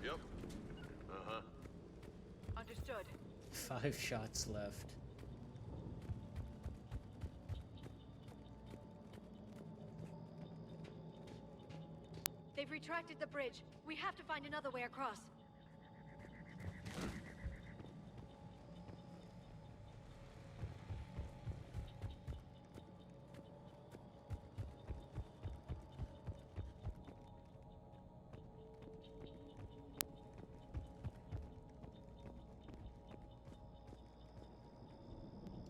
Yep. Uh-huh. Understood. 5 shots left. They've retracted the bridge. We have to find another way across.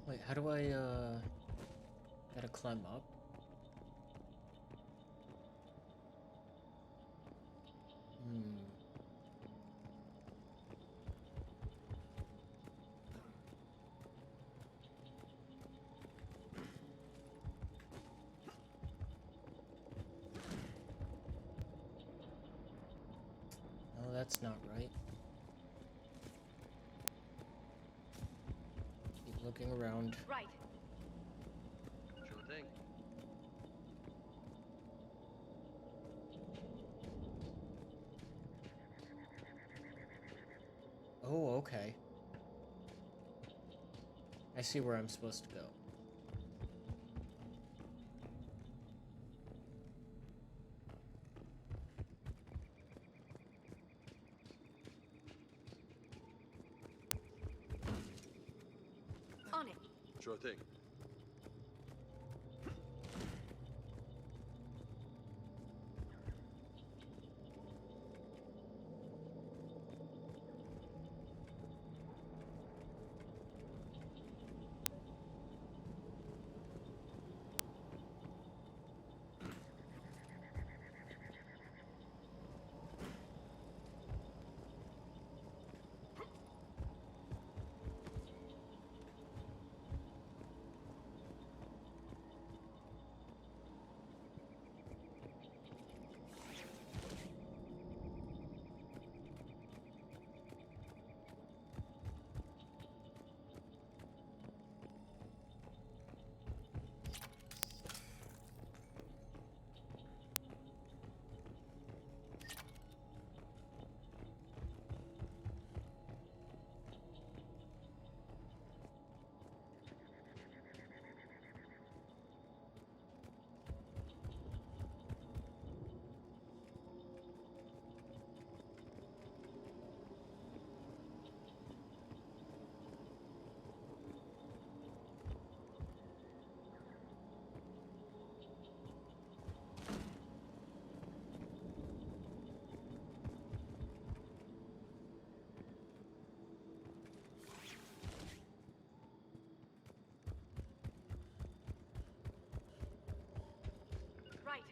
Wait, how do I, gotta climb up? No, that's not right. Keep looking around. Right. Sure thing. Oh, okay. I see where I'm supposed to go. On it. Sure thing. Right.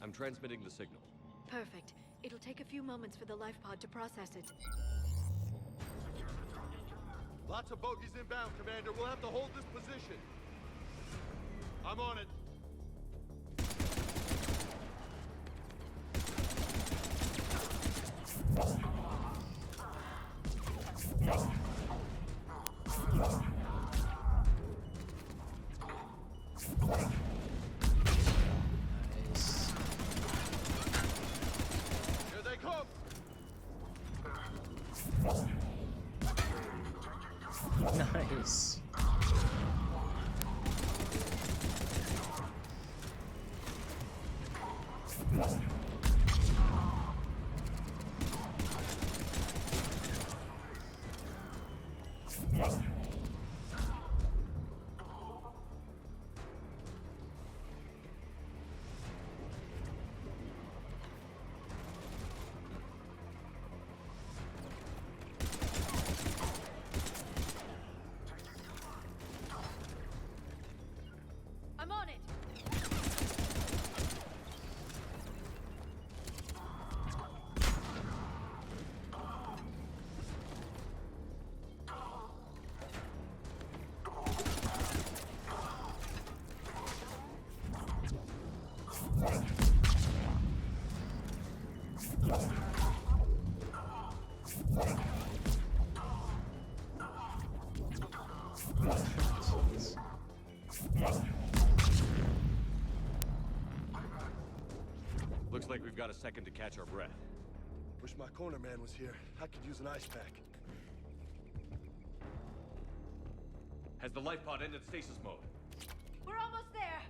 I'm transmitting the signal. Perfect. It'll take a few moments for the life pod to process it. Lots of bogies inbound, Commander. We'll have to hold this position. I'm on it. Nice. Here they come! Nice. I'm on it. we've got a second to catch our breath. Wish my corner man was here. I could use an ice pack. Has the life pod ended stasis mode? We're almost there.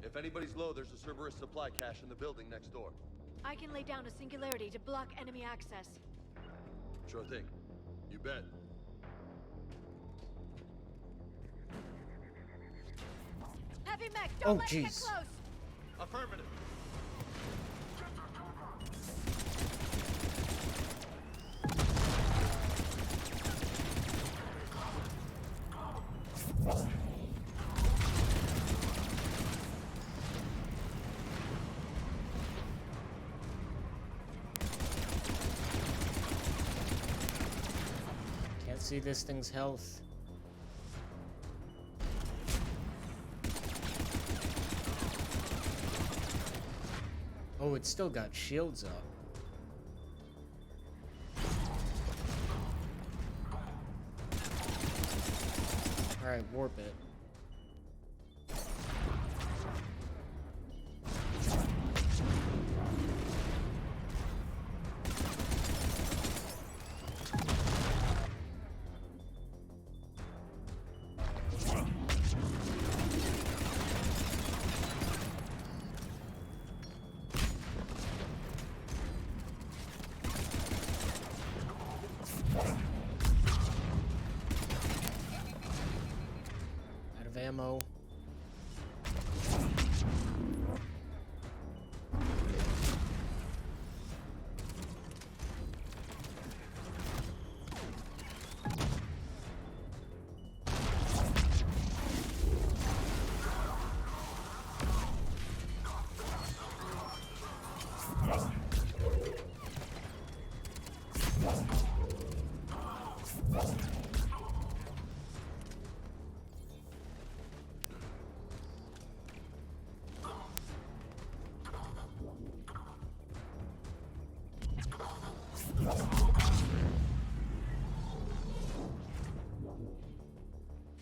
If anybody's low, there's a Cerberus supply cache in the building next door. I can lay down a singularity to block enemy access. Sure thing. You bet. Heavy mech, Oh, don't let it get jeez. close. Affirmative. Can't see this thing's health. Oh, it's still got shields up. Alright, warp it. Out of ammo.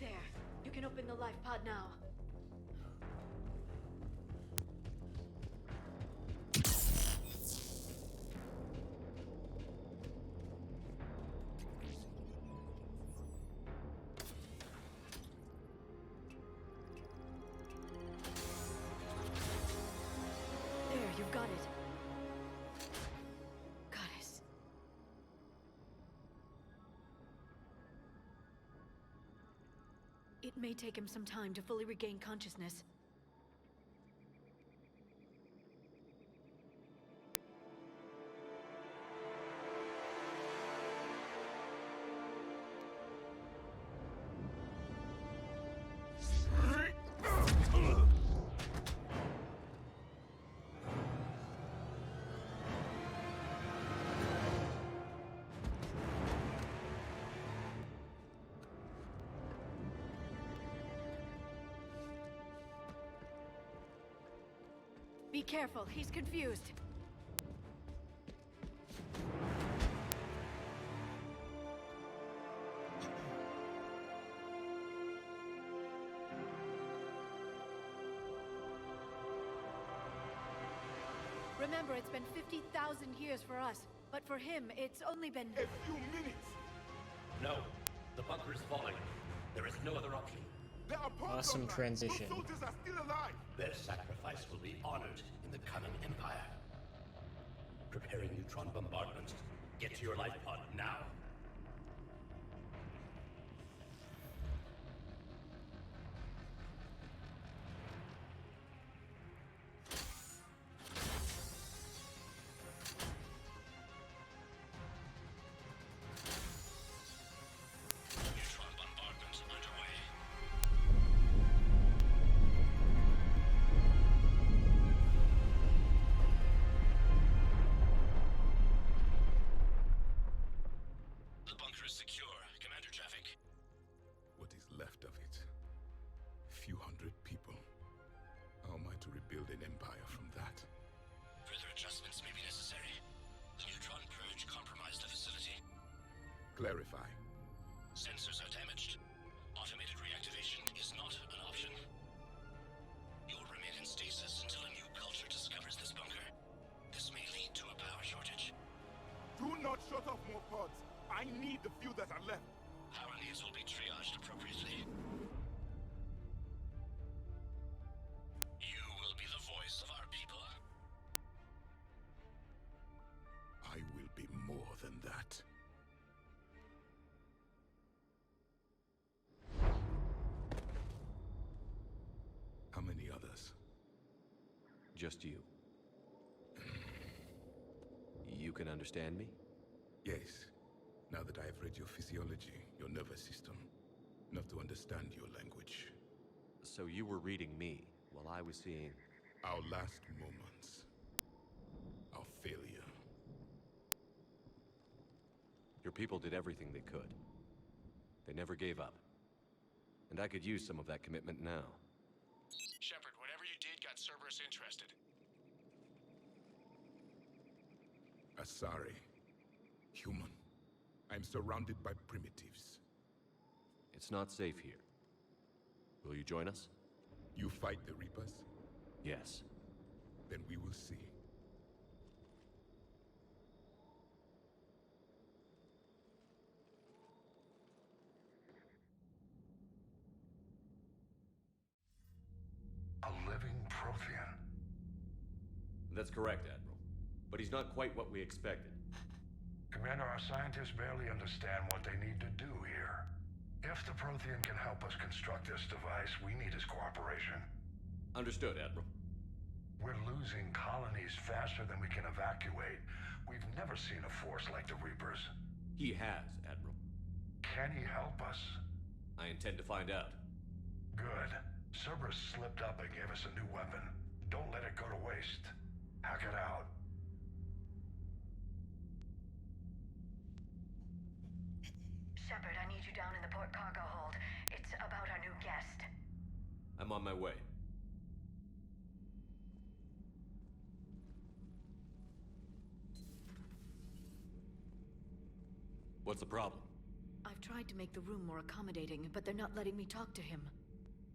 There. You can open the life pod now. There, you've got it. Goddess. It may take him some time to fully regain consciousness. Be careful, he's confused. Remember, it's been 50,000 years for us, but for him, it's only been... A few minutes. No. The bunker is falling. There is no other option. There are pods Awesome online. transition. Those soldiers are still alive. Their sacrifice will be honored in the coming Empire. Preparing neutron bombardment. Get to your life pod now. Neutron bombardment underway. The bunker is secure, Commander Traffic. What is left of it? Few hundred people. How am I to rebuild an empire from that? Further adjustments may be necessary. The neutron purge compromised the facility. Clarify. Sensors are damaged. Automated reactivation is not an option. You will remain in stasis until a new culture discovers few that are left. Our needs will be triaged appropriately. You will be the voice of our people. I will be more than that. How many others? Just you. You can understand me? Yes. Now that I have read your physiology, your nervous system, enough to understand your language. So you were reading me, while I was seeing... Our last moments. Our failure. Your people did everything they could. They never gave up. And I could use some of that commitment now. Shepard, whatever you did got Cerberus interested. Asari. Human. I'm surrounded by primitives. It's not safe here. Will you join us? You fight the Reapers? Yes. Then we will see. A living Prothean. That's correct, Admiral. But he's not quite what we expected. Commander, our scientists barely understand what they need to do here. If the Prothean can help us construct this device, we need his cooperation. Understood, Admiral. We're losing colonies faster than we can evacuate. We've never seen a force like the Reapers. He has, Admiral. Can he help us? I intend to find out. Good. Cerberus slipped up and gave us a new weapon. Don't let it go to waste. Hack it out. Shepard, I need you down in the port cargo hold. It's about our new guest. I'm on my way. What's the problem? I've tried to make the room more accommodating, but they're not letting me talk to him.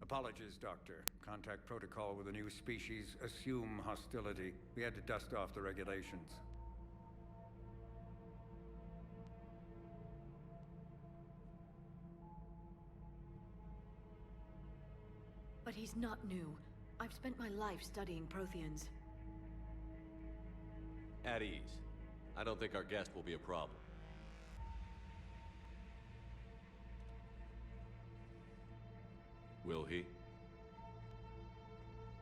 Apologies, Doctor. Contact protocol with a new species. Assume hostility. We had to dust off the regulations. But he's not new. I've spent my life studying Protheans. At ease. I don't think our guest will be a problem. Will he?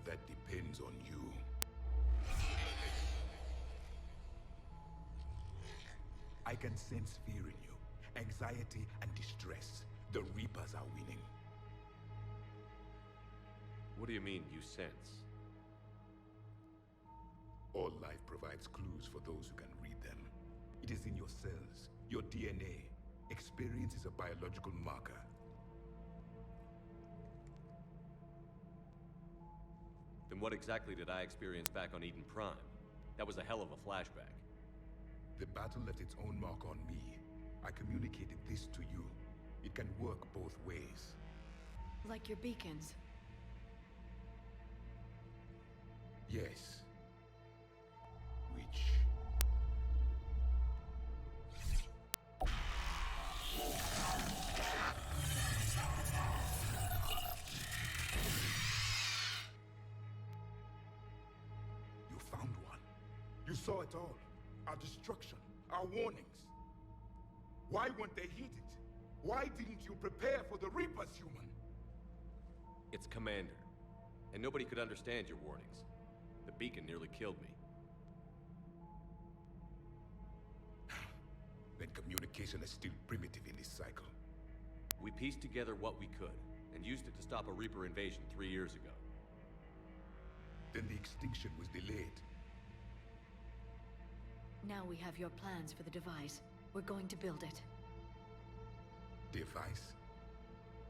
That depends on you. I can sense fear in you. Anxiety and distress. The Reapers are winning. What do you mean, you sense? All life provides clues for those who can read them. It is in your cells, your DNA. Experience is a biological marker. Then what exactly did I experience back on Eden Prime? That was a hell of a flashback. The battle left its own mark on me. I communicated this to you. It can work both ways. Like your beacons. Yes. Which... You found one. You saw it all. Our destruction, our warnings. Why weren't they heeded? Why didn't you prepare for the Reapers, human? It's Commander. And nobody could understand your warnings. The beacon nearly killed me. Then communication is still primitive in this cycle. We pieced together what we could, and used it to stop a Reaper invasion 3 years ago. Then the extinction was delayed. Now we have your plans for the device. We're going to build it. Device?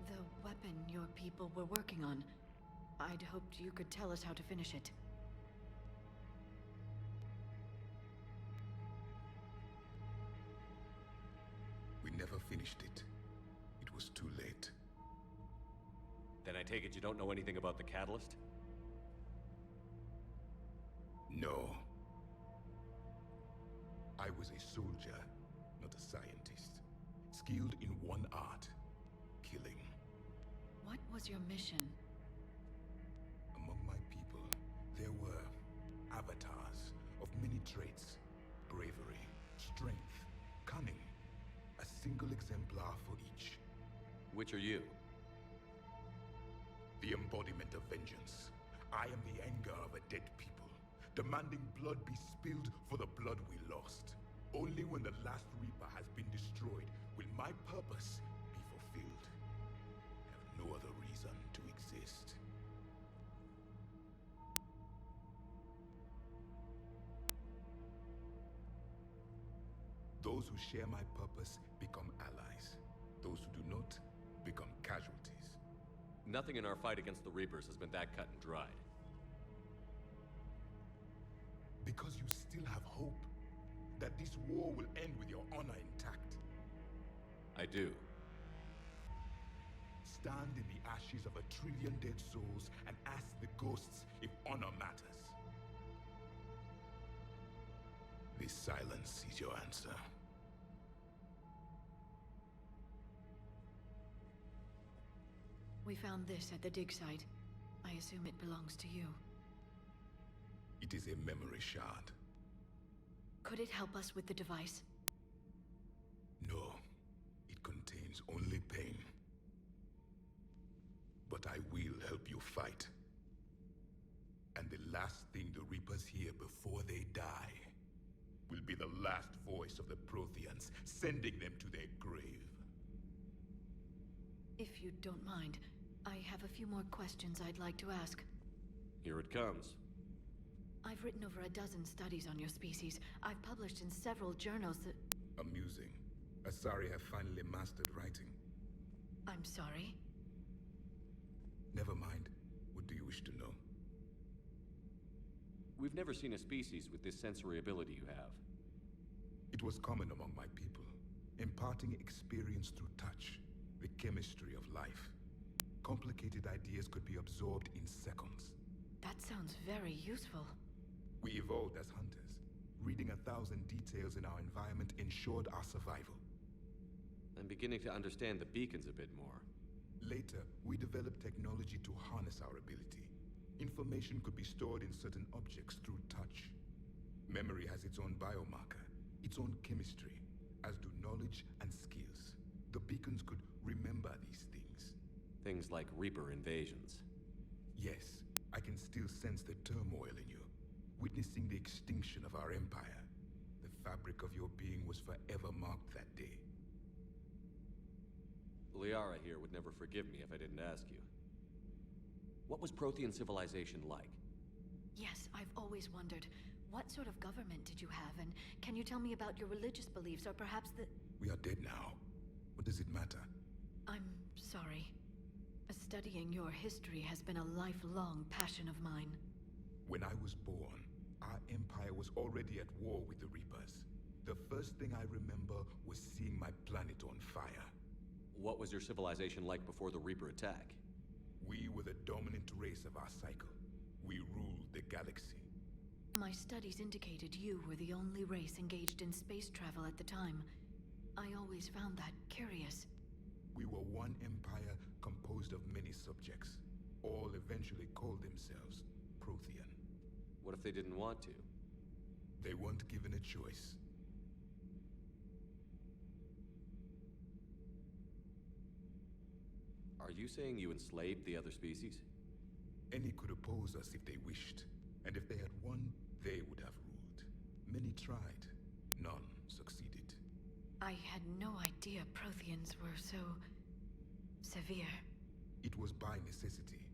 The weapon your people were working on. I'd hoped you could tell us how to finish it. We never finished it. It was too late. Then I take it you don't know anything about the catalyst? No. I was a soldier, not a scientist. skilled in one art, killing. What was your mission? Among my people, there were avatars of many traits. Bravery, strength, cunning. A single exemplar for each. Which are you? The embodiment of vengeance. I am the anger of a dead people, demanding blood be spilled for the blood we lost. Only when the last Reaper has been destroyed will my purpose be fulfilled. I have no other reason to exist. Those who share my purpose become allies. Those who do not become casualties. Nothing in our fight against the Reapers has been that cut and dried. Because you still have hope that this war will end with your honor intact. I do. Stand in the ashes of 1 trillion dead souls and ask the ghosts if honor matters. This silence is your answer. We found this at the dig site. I assume it belongs to you. It is a memory shard. Could it help us with the device? No, it contains only pain. But I will help you fight. And the last thing the Reapers hear before they die will be the last voice of the Protheans, sending them to their grave. If you don't mind, I have a few more questions I'd like to ask. Here it comes. I've written over a dozen studies on your species. I've published in several journals that... Amusing. Asari have finally mastered writing. I'm sorry? Never mind. What do you wish to know? We've never seen a species with this sensory ability you have. It was common among my people, imparting experience through touch, the chemistry of life. Complicated ideas could be absorbed in seconds. That sounds very useful. We evolved as hunters. Reading 1,000 details in our environment ensured our survival. I'm beginning to understand the beacons a bit more. Later, we developed technology to harness our ability. Information could be stored in certain objects through touch. Memory has its own biomarker, its own chemistry, as do knowledge and skills. The beacons could remember these things. Things like Reaper invasions. Yes, I can still sense the turmoil in you, witnessing the extinction of our empire. The fabric of your being was forever marked that day. Liara here would never forgive me if I didn't ask you. What was Prothean civilization like? Yes, I've always wondered. What sort of government did you have, and can you tell me about your religious beliefs, or perhaps the... We are dead now. What does it matter? I'm sorry. Studying your history has been a lifelong passion of mine. When I was born, our empire was already at war with the Reapers. The first thing I remember was seeing my planet on fire. What was your civilization like before the Reaper attack? We were the dominant race of our cycle. We ruled the galaxy. My studies indicated you were the only race engaged in space travel at the time. I always found that curious. We were one empire composed of many subjects. All eventually called themselves Prothean. What if they didn't want to? They weren't given a choice. Are you saying you enslaved the other species? Any could oppose us if they wished. And if they had won, they would have ruled. Many tried. None succeeded. I had no idea Protheans were so... severe. It was by necessity.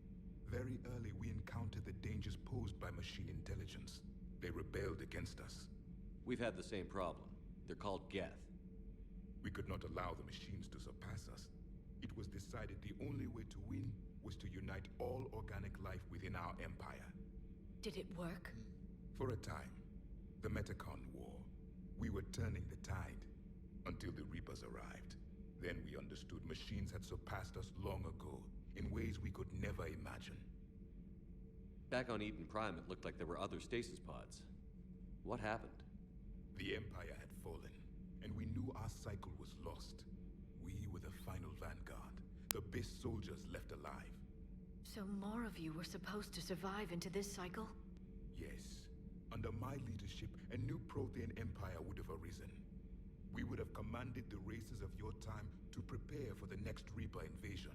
Very early we encountered the dangers posed by machine intelligence. They rebelled against us. We've had the same problem. They're called Geth. We could not allow the machines to surpass us. It was decided the only way to win was to unite all organic life within our empire. Did it work? For a time. The Metacon War. We were turning the tide. Until the Reapers arrived. Then we understood machines had surpassed us long ago, in ways we could never imagine. Back on Eden Prime, it looked like there were other stasis pods. What happened? The Empire had fallen, and we knew our cycle was lost. final vanguard, the best soldiers left alive. So more of you were supposed to survive into this cycle? Yes. Under my leadership, a new Prothean empire would have arisen. We would have commanded the races of your time to prepare for the next Reaper invasion.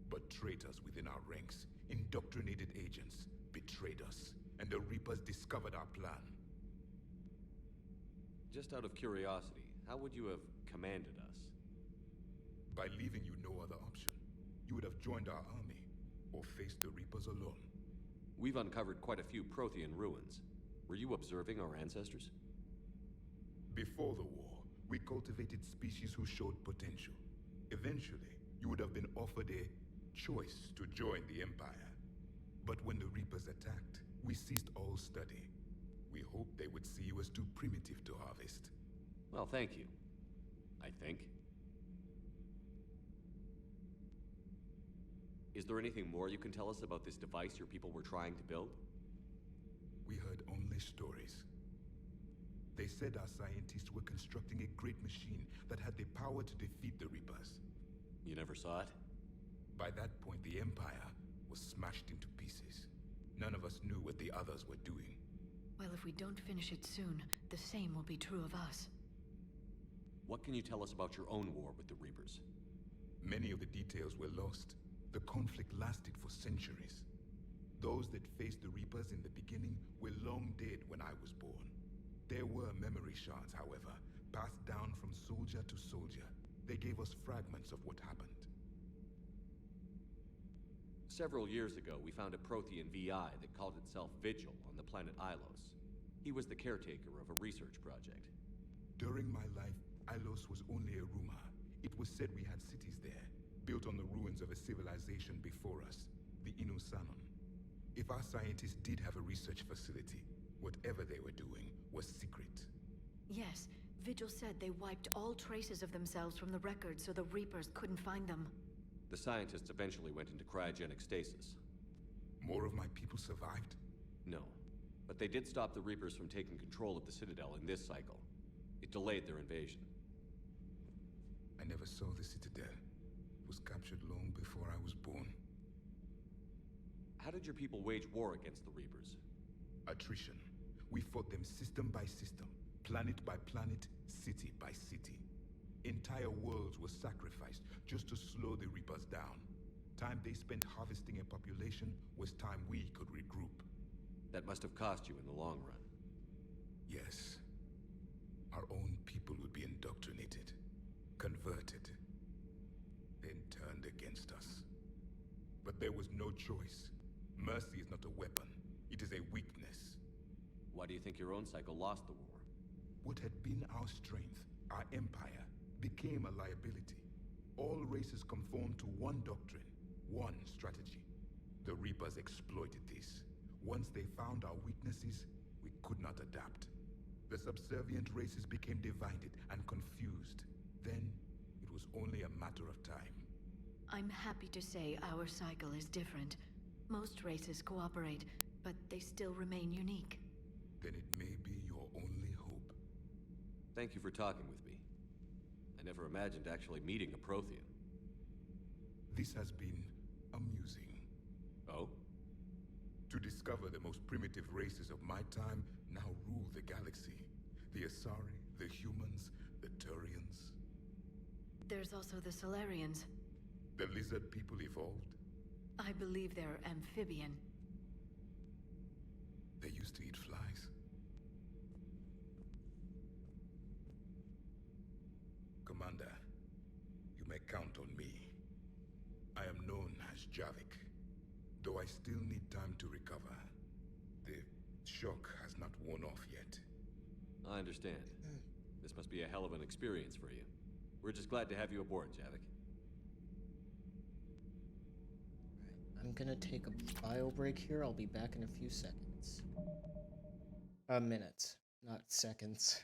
But traitors within our ranks, indoctrinated agents, betrayed us, and the Reapers discovered our plan. Just out of curiosity, how would you have commanded us? By leaving you no other option. You would have joined our army, or faced the Reapers alone. We've uncovered quite a few Prothean ruins. Were you observing our ancestors? Before the war, we cultivated species who showed potential. Eventually, you would have been offered a choice to join the Empire. But when the Reapers attacked, we ceased all study. We hoped they would see you as too primitive to harvest. Well, thank you. I think. Is there anything more you can tell us about this device your people were trying to build? We heard only stories. They said our scientists were constructing a great machine that had the power to defeat the Reapers. You never saw it? By that point, the Empire was smashed into pieces. None of us knew what the others were doing. Well, if we don't finish it soon, the same will be true of us. What can you tell us about your own war with the Reapers? Many of the details were lost. The conflict lasted for centuries. Those that faced the Reapers in the beginning were long dead when I was born. There were memory shards, however, passed down from soldier to soldier. They gave us fragments of what happened. Several years ago, we found a Prothean VI that called itself Vigil on the planet Ilos. He was the caretaker of a research project. During my life, Ilos was only a rumor. It was said we had cities there, built on the ruins of a civilization before us, the Inusanon. If our scientists did have a research facility, whatever they were doing was secret. Yes, Vigil said they wiped all traces of themselves from the records so the Reapers couldn't find them. The scientists eventually went into cryogenic stasis. More of my people survived? No, but they did stop the Reapers from taking control of the Citadel in this cycle. It delayed their invasion. I never saw the Citadel. It was captured long before I was born. How did your people wage war against the Reapers? Attrition. We fought them system by system, planet by planet, city by city. Entire worlds were sacrificed just to slow the Reapers down. Time they spent harvesting a population was time we could regroup. That must have cost you in the long run. Yes. Our own people would be indoctrinated, converted, then turned against us. But there was no choice. Mercy is not a weapon. It is a weakness. Why do you think your own cycle lost the war? What had been our strength, our empire, became a liability. All races conformed to one doctrine, one strategy. The Reapers exploited this. Once they found our weaknesses, we could not adapt. The subservient races became divided and confused. Then, it was only a matter of time. I'm happy to say our cycle is different. Most races cooperate, but they still remain unique. Then it may be your only hope. Thank you for talking with me. I never imagined actually meeting a Prothean. This has been amusing. Oh? To discover the most primitive races of my time now rule the galaxy. The Asari, the humans, the Turians. There's also the Solarians. The lizard people evolved. I believe they're amphibian. They used to eat flies. Commander, you may count on me. I am known as Javik, though I still need time to recover. The shock has not worn off yet. I understand. This must be a hell of an experience for you. We're just glad to have you aboard, Javik. I'm gonna take a bio break here. I'll be back in a few seconds. Minutes, not seconds.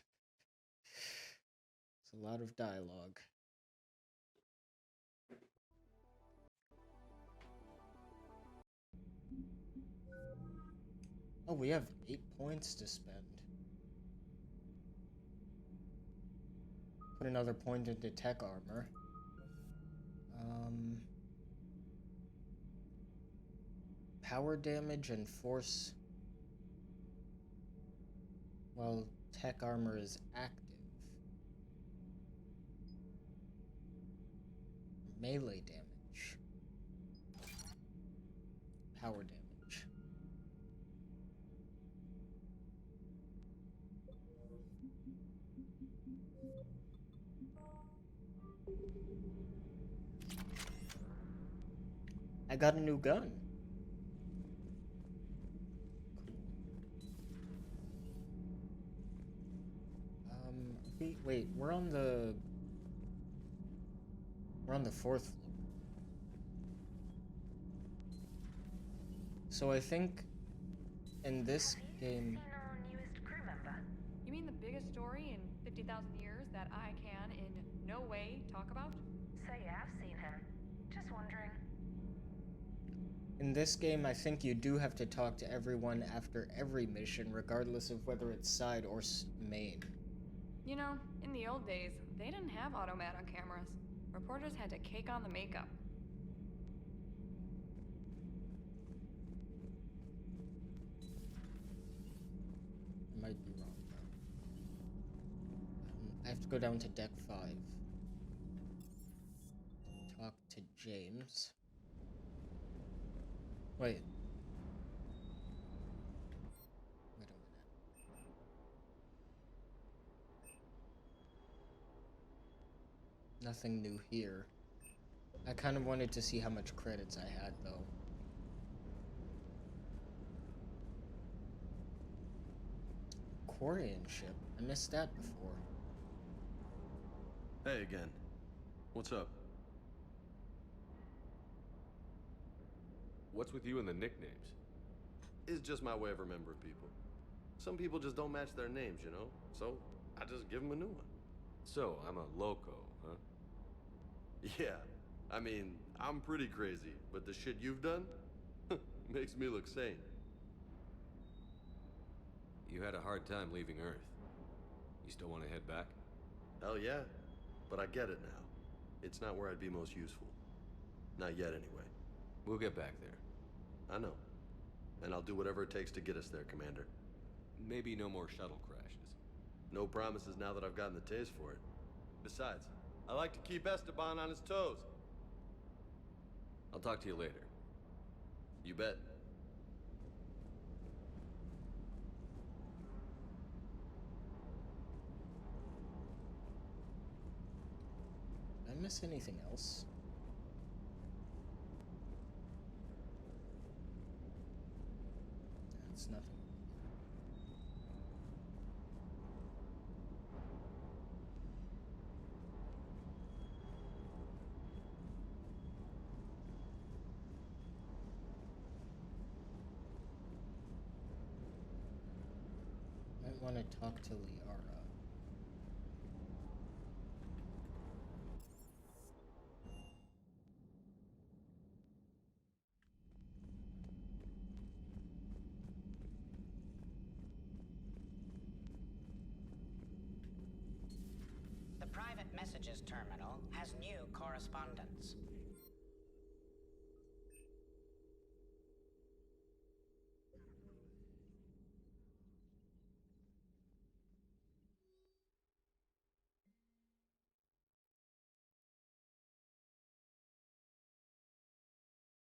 It's a lot of dialogue. Oh, we have 8 points to spend. Put another point into tech armor. Power damage and force. Well, tech armor is active. Melee damage. Power damage. I got a new gun. Wait, we're on the fourth floor. So I think in this game. Newest crew member? You mean the biggest story in 50,000 years that I can in no way talk about? So you have seen him. Just wondering. In this game, I think you do have to talk to everyone after every mission, regardless of whether it's side or main. You know, in the old days, they didn't have automat on cameras. Reporters had to cake on the makeup. I might be wrong, though. I have to go down to deck 5. Talk to James. Wait. Wait a minute. Nothing new here. I kind of wanted to see how much credits I had, though. Quarian ship. I missed that before. Hey again. What's up? What's with you and the nicknames? It's just my way of remembering people. Some people just don't match their names, you know? So, I just give them a new one. So, I'm a loco, huh? Yeah. I mean, I'm pretty crazy, but the shit you've done makes me look sane. You had a hard time leaving Earth. You still want to head back? Hell yeah. But I get it now. It's not where I'd be most useful. Not yet, anyway. We'll get back there. I know. And I'll do whatever it takes to get us there, Commander. Maybe no more shuttle crashes. No promises now that I've gotten the taste for it. Besides, I like to keep Esteban on his toes. I'll talk to you later. You bet. Did I miss anything else? That's nothing. Might want to talk to Liara. The private messages terminal has new correspondence.